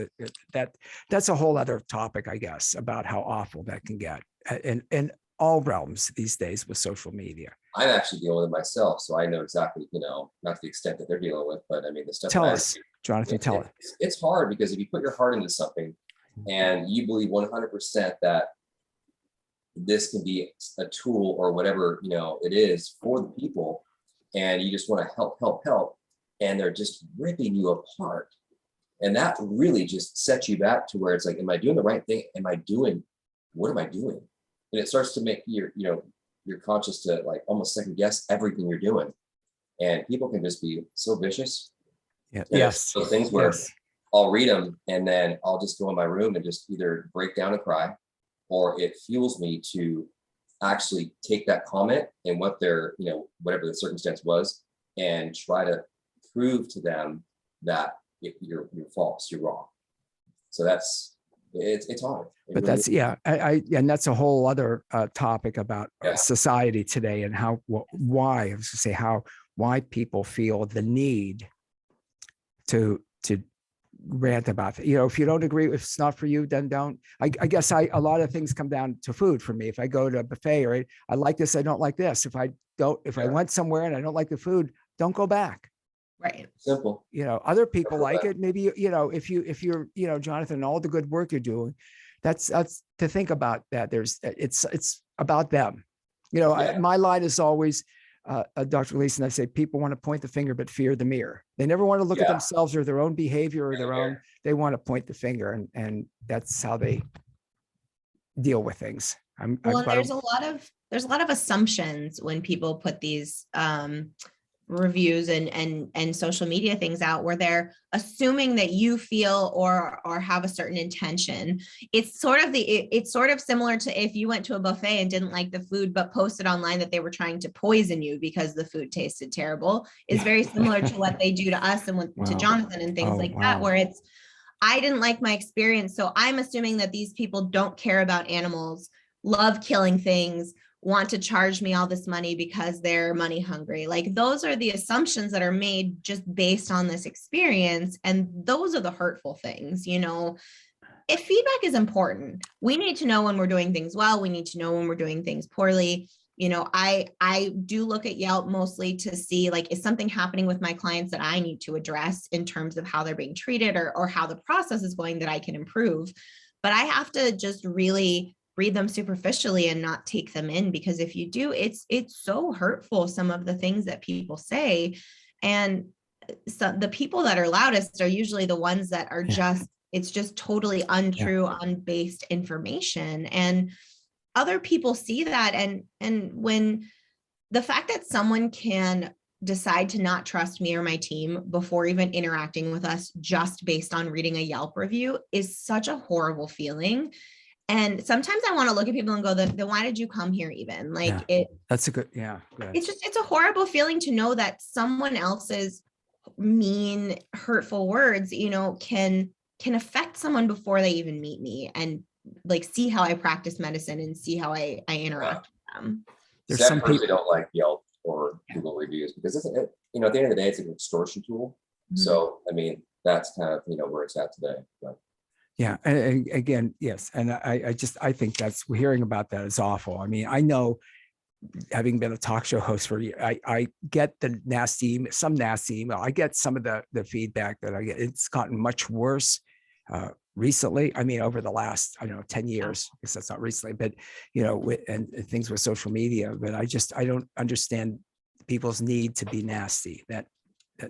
that's a whole other topic, I guess, about how awful that can get. And all realms these days with social media. I'm actually dealing with it myself, so I know exactly, not to the extent that they're dealing with, but I mean, the stuff. Tell us, Jonathan, tell us. It's hard because if you put your heart into something and you believe 100% that this can be a tool or whatever, it is for the people, and you just want to help, and they're just ripping you apart. And that really just sets you back to where it's like, am I doing the right thing? What am I doing? And it starts to make you're conscious to like almost second guess everything you're doing. And people can just be so vicious. Yeah. And Yes. so things where I'll read them and then I'll just go in my room and just either break down and cry, or it fuels me to actually take that comment and what their, whatever the circumstance was, and try to prove to them that if you're false, you're wrong. So it's hard. But that's, and that's a whole other topic about society today and why people feel the need to rant about it. If you don't agree, if it's not for you, then don't. I guess a lot of things come down to food for me. If I go to a buffet, or I like this, I don't like this. If I went somewhere and I don't like the food, don't go back. Right. Simple. Other people like it. Maybe, if you're, Jonathan, all the good work you're doing, that's to think about that. It's about them. My line is always, Dr. Gleeson, I say, people want to point the finger, but fear the mirror. They never want to look at themselves or their own behavior or their own, they want to point the finger, and that's how they deal with things. There's a lot of assumptions when people put these, reviews and social media things out, where they're assuming that you feel or have a certain intention. It's sort of similar to if you went to a buffet and didn't like the food but posted online that they were trying to poison you because the food tasted terrible. Is very similar to what they do to us and to Jonathan and things that, where it's, I didn't like my experience, so I'm assuming that these people don't care about animals, love killing things, want to charge me all this money because they're money hungry. Like, those are the assumptions that are made just based on this experience. And those are the hurtful things, if feedback is important, we need to know when we're doing things well. We need to know when we're doing things poorly. You know, I do look at Yelp mostly to see, like, is something happening with my clients that I need to address in terms of how they're being treated, or how the process is going that I can improve. But I have to just really read them superficially and not take them in, because if you do, it's so hurtful, some of the things that people say. And so the people that are loudest are usually the ones that are just, it's just totally untrue, unbased information. And other people see that. And when the fact that someone can decide to not trust me or my team before even interacting with us just based on reading a Yelp review is such a horrible feeling. And sometimes I want to look at people and go, then why did you come here even? Like that's a good, it's a horrible feeling to know that someone else's mean, hurtful words, you know, can affect someone before they even meet me, and like see how I practice medicine and see how I interact with them. There's some people who don't like Yelp or Google reviews, because it's, you know, at the end of the day, it's an extortion tool. Mm-hmm. So, I mean, that's kind of, you know, where it's at today. But. Yeah. And again, yes. And I think we're hearing about that is awful. I mean, I know, having been a talk show host for years, I get some nasty email. I get some of the feedback that I get. It's gotten much worse recently. I mean, over the last, 10 years, I guess that's not recently, but, you know, and things with social media, but I don't understand people's need to be nasty, that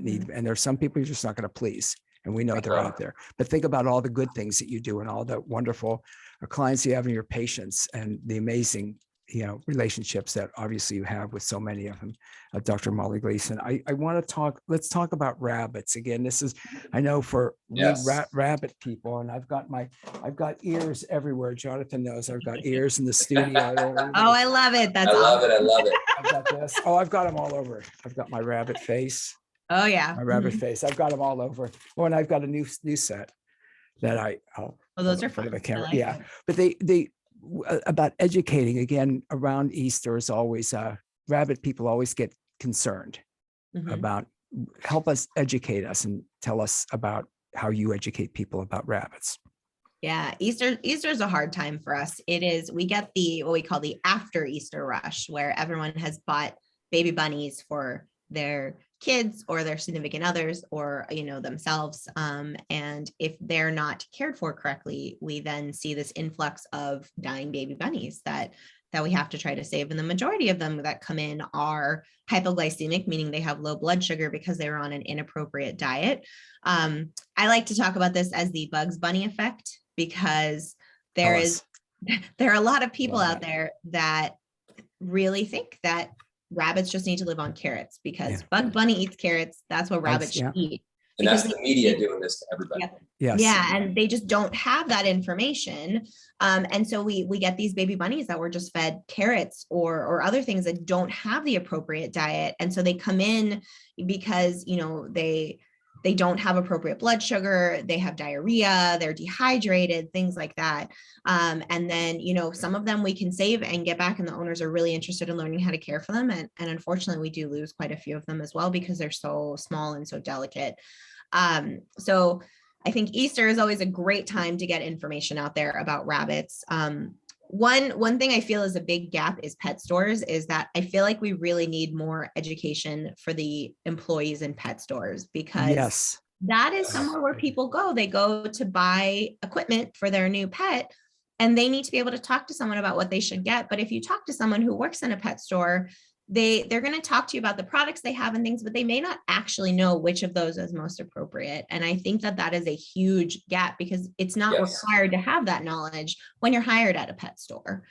need. And there's some people you're just not going to please. And we know they're out there, but think about all the good things that you do and all the wonderful clients you have and your patients and the amazing, relationships that obviously you have with so many of them. Dr. Molly Gleeson, I want to let's talk about rabbits again. This is, I know for rabbit people, and I've got ears everywhere. Jonathan knows I've got ears in the studio. Oh, I love it. I love it. I've got this. Oh, I've got them all over. I've got my rabbit face. Oh yeah. My rabbit face. I've got them all over. Oh, and I've got a new set that those are fun. fun. The camera. Like Yeah. it. But they about educating again around Easter is always rabbit people always get concerned about, help us educate us and tell us about how you educate people about rabbits. Yeah, Easter is a hard time for us. It is, we get what we call the after Easter rush, where everyone has bought baby bunnies for their kids or their significant others or, themselves. And if they're not cared for correctly, we then see this influx of dying baby bunnies that we have to try to save. And the majority of them that come in are hypoglycemic, meaning they have low blood sugar because they were on an inappropriate diet. I like to talk about this as the Bugs Bunny effect, because there are a lot of people out there that really think that rabbits just need to live on carrots because Bugs Bunny eats carrots. That's what rabbits should eat. And that's the media doing this to everybody. Yes. Yeah. And they just don't have that information. And so we get these baby bunnies that were just fed carrots or other things that don't have the appropriate diet. And so they come in because, they don't have appropriate blood sugar, they have diarrhea, they're dehydrated, things like that. And then, some of them we can save and get back, and the owners are really interested in learning how to care for them. And unfortunately, we do lose quite a few of them as well because they're so small and so delicate. So I think Easter is always a great time to get information out there about rabbits. One thing I feel is a big gap is pet stores, is that I feel like we really need more education for the employees in pet stores, because that is somewhere where people go. They go to buy equipment for their new pet, and they need to be able to talk to someone about what they should get. But if you talk to someone who works in a pet store, they're going to talk to you about the products they have and things, but they may not actually know which of those is most appropriate. And I think that is a huge gap, because it's not required to have that knowledge when you're hired at a pet store.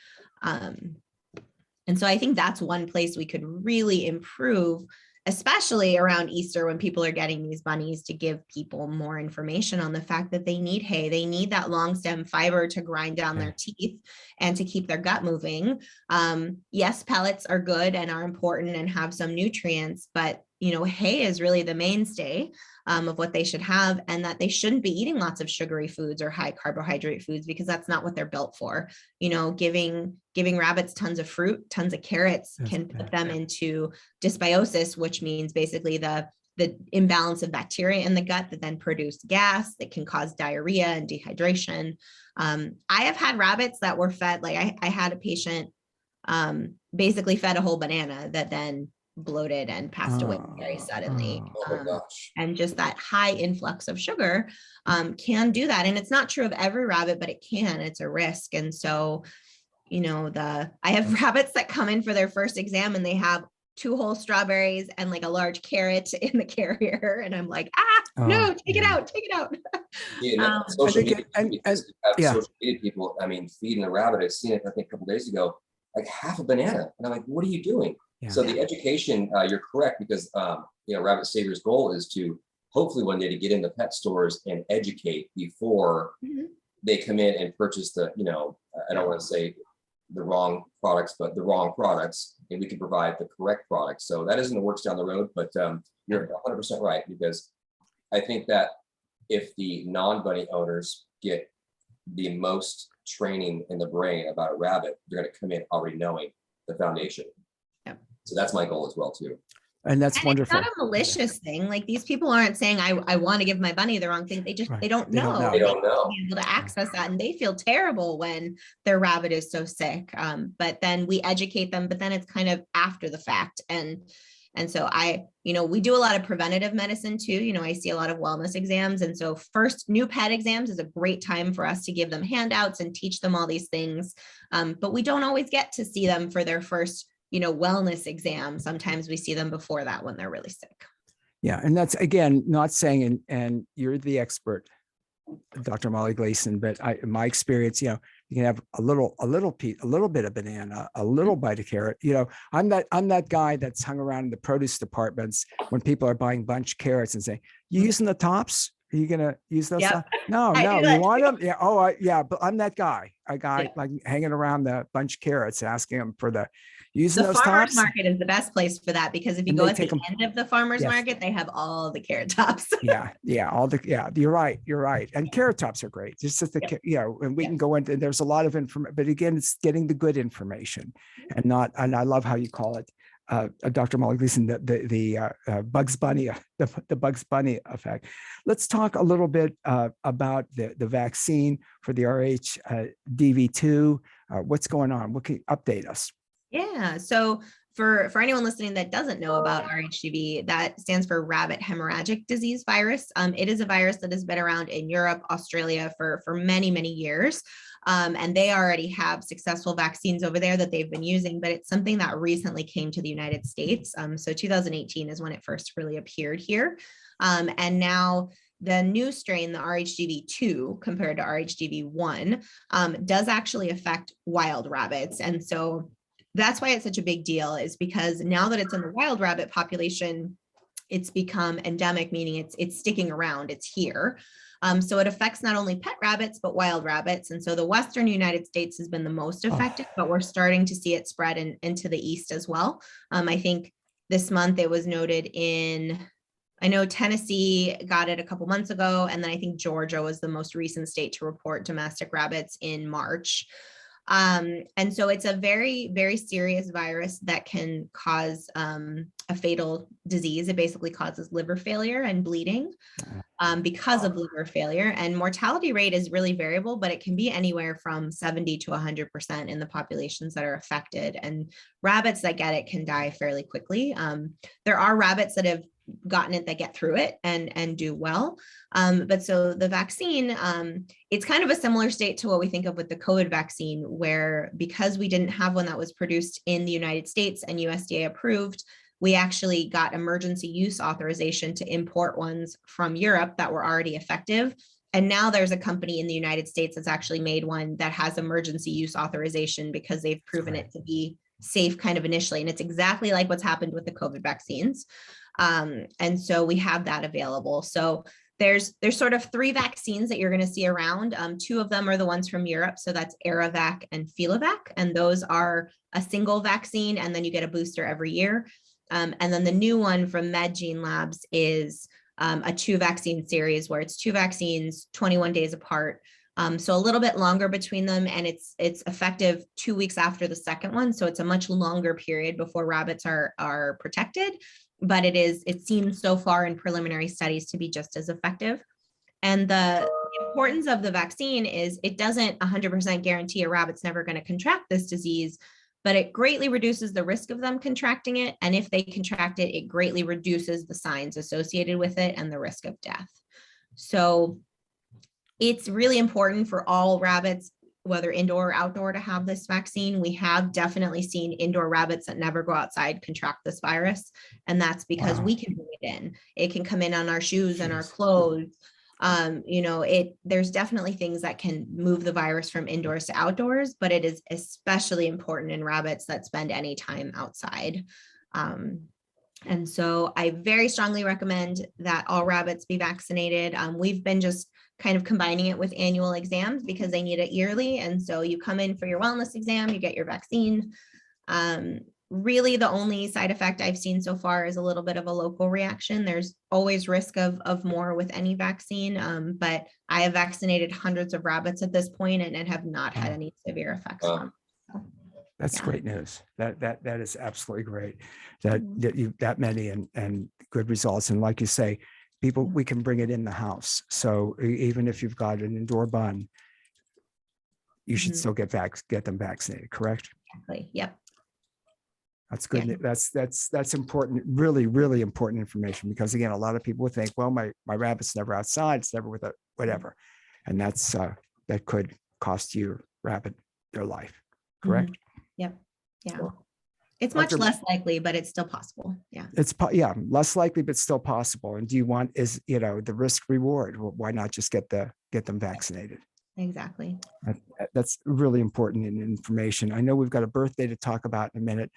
And so I think that's one place we could really improve, especially around Easter when people are getting these bunnies, to give people more information on the fact that they need hay. They need that long stem fiber to grind down their teeth and to keep their gut moving. Yes, pellets are good and are important and have some nutrients, but hay is really the mainstay of what they should have, and that they shouldn't be eating lots of sugary foods or high carbohydrate foods, because that's not what they're built for. Giving rabbits tons of fruit, tons of carrots can put them into dysbiosis, which means basically the the imbalance of bacteria in the gut that then produce gas that can cause diarrhea and dehydration. I have had rabbits that were fed, like I had a patient basically fed a whole banana that then bloated and passed away very suddenly. Oh my gosh. And just that high influx of sugar can do that. And it's not true of every rabbit, but it can. It's a risk. And so, you know, I have rabbits that come in for their first exam and they have 2 whole strawberries and like a large carrot in the carrier. And I'm like, no, take it out, take it out. Yeah, social media people, I mean, feeding a rabbit, I've seen it, I think a couple days ago, like half a banana. And I'm like, what are you doing? Yeah. So the education, you're correct, because, you know, Rabbit Savior's goal is to hopefully one day to get into pet stores and educate before they come in and purchase the, you know, I don't want to say the wrong products, but the wrong products, and we can provide the correct products. So that is in the works down the road, but you're 100% right, because I think that if the non-bunny owners get the most training in the brain about a rabbit, they're going to come in already knowing the foundation. Yeah. So that's my goal as well too. And that's wonderful. It's not a malicious thing. Like, these people aren't saying I want to give my bunny the wrong thing. They just, they don't know. They don't know. Be able to access that, and they feel terrible when their rabbit is so sick. But then we educate them, but then it's kind of after the fact. And so you know, we do a lot of preventative medicine too. You know, I see a lot of wellness exams. And so first new pet exams is a great time for us to give them handouts and teach them all these things. But we don't always get to see them for their first, you know, wellness exam. Sometimes we see them before that when they're really sick. Yeah. And that's, again, not saying, and you're the expert, Dr. Molly Gleeson, but in my experience, you know, you can have a little bit of banana, a little bite of carrot. You know, I'm that guy that's hung around in the produce departments when people are buying bunch carrots and saying, "You using the tops? Are you gonna use those?" Yep. No, you want them? Yeah. Oh, yeah. But I'm that guy. Like hanging around the bunch carrots, asking them for the using the those farmers tops. Market is the best place for that, because if you go at the end of the farmers market, they have all the carrot tops. Yeah. You're right. And carrot tops are great. Just as the you know, and we can go into. There's a lot of information, but again, it's getting the good information, and not. And I love how you call it, Dr. Molly Gleeson, the Bugs Bunny, the Bugs Bunny effect. Let's talk a little bit about the vaccine for the RHDV2. What's going on? What can you update us? Yeah. So for anyone listening that doesn't know about RHDV, that stands for rabbit hemorrhagic disease virus. It is a virus that has been around in Europe, Australia for many, many years. And they already have successful vaccines over there that they've been using, but it's something that recently came to the United States. So 2018 is when it first really appeared here. And now the new strain, the RHDV2 compared to RHDV1, does actually affect wild rabbits. And so that's why it's such a big deal, is because now that it's in the wild rabbit population, it's become endemic, meaning it's sticking around, it's here. So it affects not only pet rabbits, but wild rabbits. And so the Western United States has been the most affected, but we're starting to see it spread into the East as well. I think this month it was noted I know Tennessee got it a couple months ago, and then I think Georgia was the most recent state to report domestic rabbits in March. And so it's a very, very serious virus that can cause a fatal disease. It basically causes liver failure and bleeding because of liver failure. And mortality rate is really variable, but it can be anywhere from 70 to 100% in the populations that are affected. And rabbits that get it can die fairly quickly. There are rabbits that have gotten it that get through it and do well. But so the vaccine, it's kind of a similar state to what we think of with the COVID vaccine, where because we didn't have one that was produced in the United States and USDA approved, we actually got emergency use authorization to import ones from Europe that were already effective. And now there's a company in the United States that's actually made one that has emergency use authorization because they've proven it to be safe kind of initially. And it's exactly like what's happened with the COVID vaccines. And so we have that available. So there's sort of 3 vaccines that you're going to see around. 2 of them are the ones from Europe. So that's Aravac and Filovac. And those are a single vaccine, and then you get a booster every year. And then the new one from MedGene Labs is a 2 vaccine series where it's 2 vaccines, 21 days apart. So a little bit longer between them, and it's effective 2 weeks after the second one. So it's a much longer period before rabbits are protected. but it seems so far in preliminary studies to be just as effective. And the importance of the vaccine is it doesn't 100% guarantee a rabbit's never going to contract this disease, but it greatly reduces the risk of them contracting it. And if they contract it, it greatly reduces the signs associated with it and the risk of death. So it's really important for all rabbits, whether indoor or outdoor, to have this vaccine. We have definitely seen indoor rabbits that never go outside contract this virus. And that's because we can bring it in. It can come in on our shoes and our clothes. There's definitely things that can move the virus from indoors to outdoors, but it is especially important in rabbits that spend any time outside. And so I very strongly recommend that all rabbits be vaccinated. We've been just kind of combining it with annual exams because they need it yearly. And so you come in for your wellness exam, you get your vaccine. Really, the only side effect I've seen so far is a little bit of a local reaction. There's always risk of more with any vaccine, but I have vaccinated hundreds of rabbits at this point and have not had any severe effects from it. That's great news. That is absolutely great. That you that many and good results. And like you say, people, we can bring it in the house. So even if you've got an indoor bun, you should still get them vaccinated, correct? Exactly. Yep. That's good. Yeah. That's important. Really, really important information, because again, a lot of people would think, well, my rabbit's never outside, it's never with a whatever. And that's that could cost your rabbit their life. Correct? Yep. Yeah. It's much less likely, but it's still possible. Yeah. It's less likely, but still possible. And do you want the risk reward? Well, why not just get them vaccinated? Exactly. That's really important in information. I know we've got a birthday to talk about in a minute,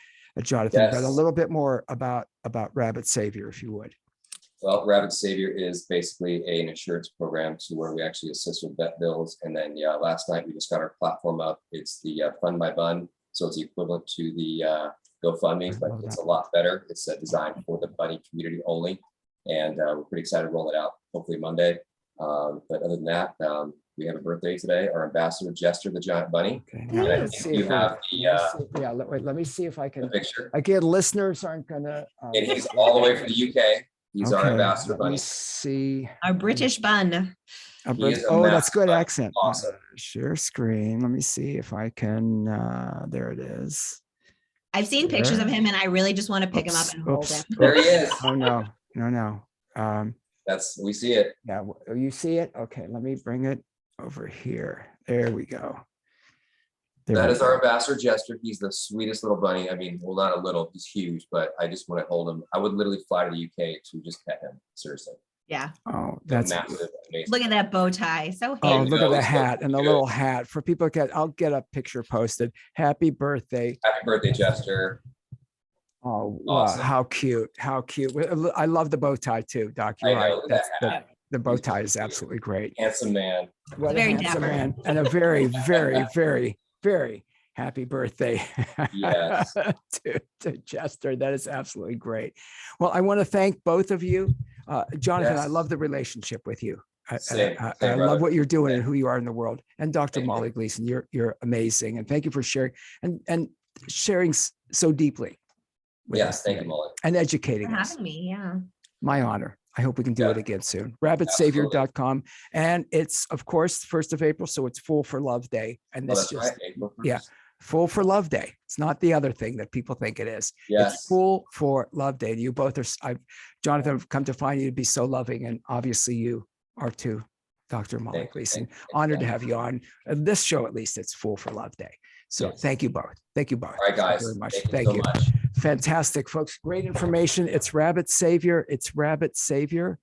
Jonathan, but a little bit more about Rabbit Savior, if you would. Well, Rabbit Savior is basically an insurance program to where we actually assist with vet bills. And then, last night we just got our platform up. It's the Fund My Bun. So it's equivalent to the GoFundMe, but it's a lot better. It's designed for the bunny community only. And we're pretty excited to roll it out, hopefully Monday. But other than that, we have a birthday today. Our ambassador, Jester, the giant bunny. Okay. Let me see if I can. Picture. Again, listeners aren't gonna. And he's all the way from the UK. He's our ambassador bunny. Let me see. Our British bun. That's good accent. Awesome. Share screen. Let me see if I can. There it is. I've seen pictures of him, and I really just want to pick him up and hold him. There he is. Oh no. We see it. Yeah, you see it. Okay, let me bring it over here. There we go. That is our ambassador, Jester. He's the sweetest little bunny. I mean, well, not a little, he's huge, but I just want to hold him. I would literally fly to the UK to just pet him. Seriously. Yeah. Oh, that's massive. Amazing. Look at that bow tie. So oh, look at the hat and the little hat. For people, I'll get a picture posted. Happy birthday. Happy birthday, Jester. Oh, awesome. Wow, how cute. How cute. I love the bow tie too, Doc. You're right. The bow tie is absolutely great. Handsome man. What a handsome man. And a very, very, very, very happy birthday yes. to Jester. That is absolutely great. Well, I want to thank both of you. Jonathan, Yes. I love the relationship with you. Same, I love what you're doing and Same. who you are in the world. And Dr. Thank Molly Gleeson, you're amazing. And thank you for sharing and sharing so deeply with us Thank you, today Molly. and educating for us. having me. Yeah. My honor. I hope we can do Yeah. it again soon. Rabbitsavior.com. And it's, of course, 1st of April. So it's Full for Love Day. And this That's right. April 1st. yeah. Full for Love Day. It's not the other thing that people think it is. Yes. It's Full for Love Day. You both are, Jonathan, I've come to find you to be so loving. And obviously you are too, Dr. Molly Gleeson. Honored to have you on this show. At least it's Full for Love Day. So thank you both. Thank you both. All right, guys. Very much. Thank you so much. Fantastic, folks. Great information. It's Rabbit Savior. It's Rabbit Savior.